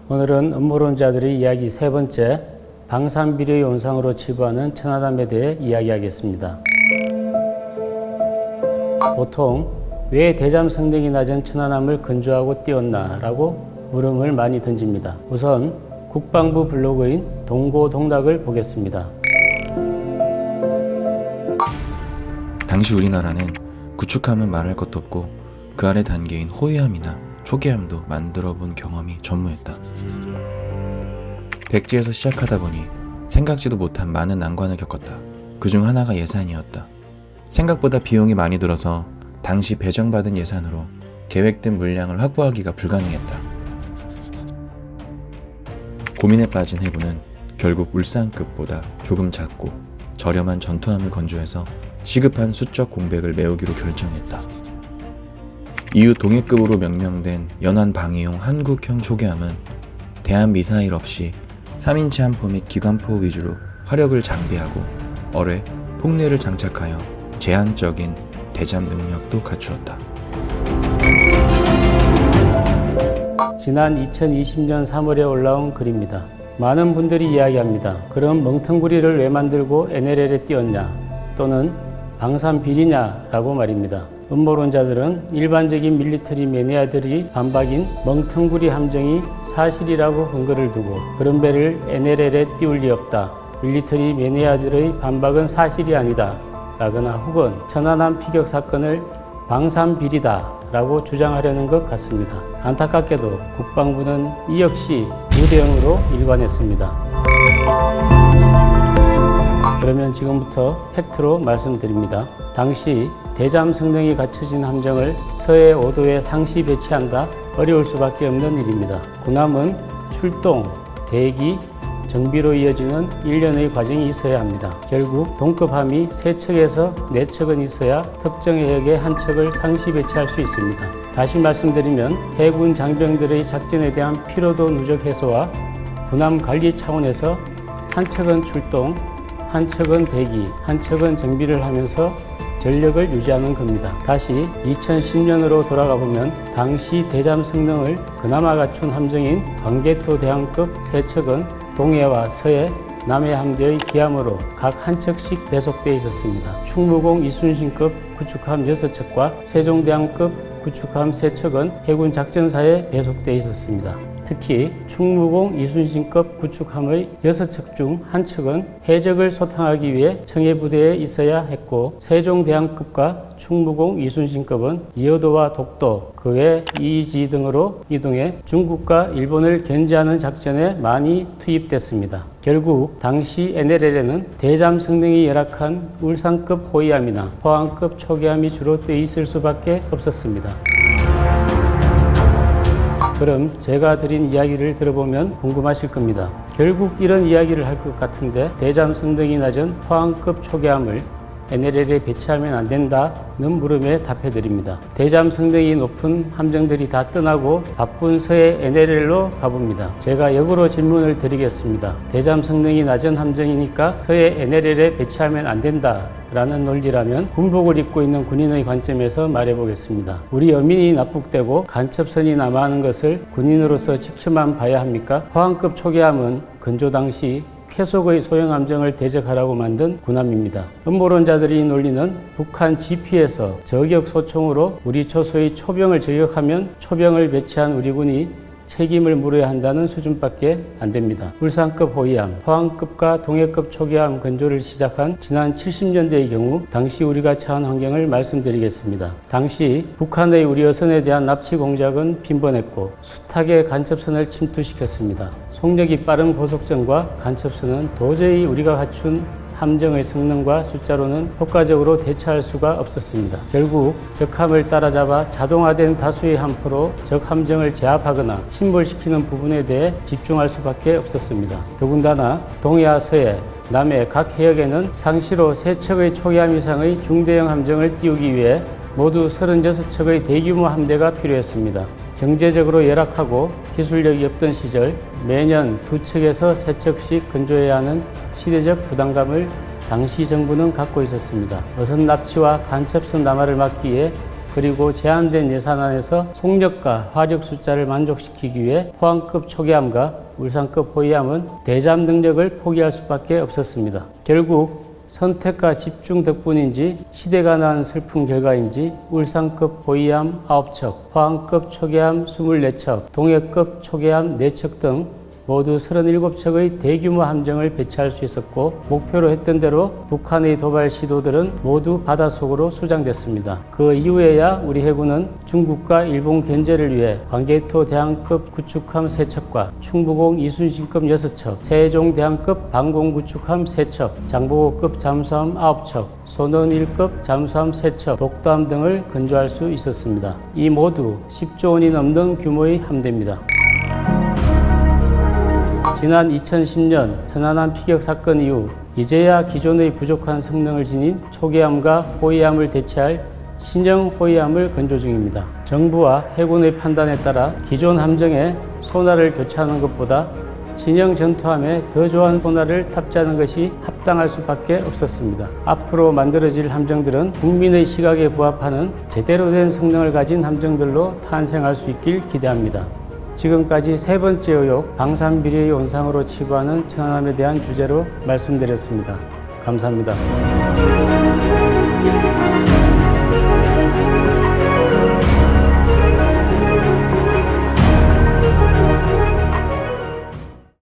오늘은 음모론자들의 이야기 세 번째, 방산비료의 온상으로 치부하는 천안함에 대해 이야기하겠습니다. 보통 왜 대잠 성능이 낮은 천안함을 건조하고 띄웠나 라고 물음을 많이 던집니다. 우선 국방부 블로그인 동고동락을 보겠습니다. 당시 우리나라는 구축함은 말할 것도 없고 그 아래 단계인 호위함이나 초계함도 만들어 본 경험이 전무했다. 백지에서 시작하다 보니 생각지도 못한 많은 난관을 겪었다. 그중 하나가 예산이었다. 생각보다 비용이 많이 들어서 당시 배정받은 예산으로 계획된 물량을 확보하기가 불가능했다. 고민에 빠진 해군은 결국 울산급보다 조금 작고 저렴한 전투함을 건조해서 시급한 수적 공백을 메우기로 결정했다. 이후 동해급으로 명명된 연안방위용 한국형 초계함은 대한미사일 없이 3인치 함포 및 기관포 위주로 화력을 장비하고 어뢰, 폭내를 장착하여 제한적인 대잠 능력도 갖추었다. 지난 2020년 3월에 올라온 글입니다. 많은 분들이 이야기합니다. 그럼 멍텅구리를 왜 만들고 NLL에 띄웠냐 또는 방산비리냐라고 말입니다. 음모론자들은 일반적인 밀리터리 매니아들이 반박인 멍텅구리 함정이 사실이라고 근거를 두고 그런 배를 NLL에 띄울 리 없다. 밀리터리 매니아들의 반박은 사실이 아니다. 라거나 혹은 천안함 피격 사건을 방산비리다 라고 주장하려는 것 같습니다. 안타깝게도 국방부는 이 역시 무대응으로 일관했습니다. 그러면 지금부터 팩트로 말씀드립니다. 당시 대잠 성능이 갖춰진 함정을 서해 5도에 상시 배치한다? 어려울 수밖에 없는 일입니다. 군함은 출동, 대기, 정비로 이어지는 1년의 과정이 있어야 합니다. 결국 동급함이 3척에서 4척은 있어야 특정 해역에 한 척을 상시 배치할 수 있습니다. 다시 말씀드리면 해군 장병들의 작전에 대한 피로도 누적 해소와 군함 관리 차원에서 한 척은 출동, 한 척은 대기, 한 척은 정비를 하면서 전력을 유지하는 겁니다. 다시 2010년으로 돌아가 보면 당시 대잠 성능을 그나마 갖춘 함정인 광개토 대항급 3척은 동해와 서해, 남해 함대의 기함으로 각 한 척씩 배속되어 있었습니다. 충무공 이순신급 구축함 6척과 세종대왕급 구축함 3척은 해군 작전사에 배속되어 있었습니다. 특히 충무공 이순신급 구축함의 6척 중 한 척은 해적을 소탕하기 위해 청해부대에 있어야 했고 세종대왕급과 충무공 이순신급은 이어도와 독도, 그 외 이지 등으로 이동해 중국과 일본을 견제하는 작전에 많이 투입됐습니다. 결국 당시 NLL에는 대잠 성능이 열악한 울산급 호위함이나 포항급 초계함이 주로 뜨여 있을 수밖에 없었습니다. 그럼 제가 드린 이야기를 들어보면 궁금하실 겁니다. 결국 이런 이야기를 할 것 같은데 대잠 성능이 낮은 포항급 초계함을 NLL에 배치하면 안 된다는 물음에 답해드립니다. 대잠 성능이 높은 함정들이 다 떠나고 바쁜 서해 NLL로 가봅니다. 제가 역으로 질문을 드리겠습니다. 대잠 성능이 낮은 함정이니까 서해 NLL에 배치하면 안 된다 라는 논리라면 군복을 입고 있는 군인의 관점에서 말해보겠습니다. 우리 어민이 납북되고 간첩선이 남아하는 것을 군인으로서 지켜만 봐야 합니까? 포항급 초계함은 건조 당시 쾌속의 소형 함정을 대적하라고 만든 군함입니다. 음모론자들의 논리는 북한 지피에서 저격 소총으로 우리 초소의 초병을 저격하면 초병을 배치한 우리 군이 책임을 물어야 한다는 수준밖에 안 됩니다. 울산급 호위함, 포항급과 동해급 초계함 건조를 시작한 지난 70년대의 경우 당시 우리가 처한 환경을 말씀드리겠습니다. 당시 북한의 우리 어선에 대한 납치 공작은 빈번했고 숱하게 간첩선을 침투시켰습니다. 속력이 빠른 고속전과 간첩선은 도저히 우리가 갖춘 함정의 성능과 숫자로는 효과적으로 대처할 수가 없었습니다. 결국 적함을 따라잡아 자동화된 다수의 함포로 적 함정을 제압하거나 침몰시키는 부분에 대해 집중할 수밖에 없었습니다. 더군다나 동해와 서해, 남해 각 해역에는 상시로 3척의 초계함 이상의 중대형 함정을 띄우기 위해 모두 36척의 대규모 함대가 필요했습니다. 경제적으로 열악하고 기술력이 없던 시절 매년 2척에서 3척씩 건조해야 하는 시대적 부담감을 당시 정부는 갖고 있었습니다. 어선 납치와 간첩선 남하를 막기 위해 그리고 제한된 예산 안에서 속력과 화력 숫자를 만족시키기 위해 포항급 초계함과 울산급 호위함은 대잠 능력을 포기할 수밖에 없었습니다. 결국 선택과 집중 덕분인지 시대가 낳은 슬픈 결과인지 울산급 호위함 9척, 포항급 초계함 24척, 동해급 초계함 4척 등 모두 37척의 대규모 함정을 배치할 수 있었고 목표로 했던 대로 북한의 도발 시도들은 모두 바닷속으로 수장됐습니다. 그 이후에야 우리 해군은 중국과 일본 견제를 위해 광개토 대항급 구축함 3척과 충북공 이순신급 6척, 세종 대항급 방공 구축함 3척, 장보고급 잠수함 9척, 소는 1급 잠수함 3척, 독도함 등을 건조할 수 있었습니다. 이 모두 10조 원이 넘는 규모의 함대입니다. 지난 2010년 천안함 피격 사건 이후 이제야 기존의 부족한 성능을 지닌 초계함과 호위함을 대체할 신형 호위함을 건조 중입니다. 정부와 해군의 판단에 따라 기존 함정에 소나를 교체하는 것보다 신형 전투함에 더 좋은 소나를 탑재하는 것이 합당할 수밖에 없었습니다. 앞으로 만들어질 함정들은 국민의 시각에 부합하는 제대로 된 성능을 가진 함정들로 탄생할 수 있길 기대합니다. 지금까지 3번째 의혹 방산비리의 원상으로 치부하는 천안함에 대한 주제로 말씀드렸습니다. 감사합니다.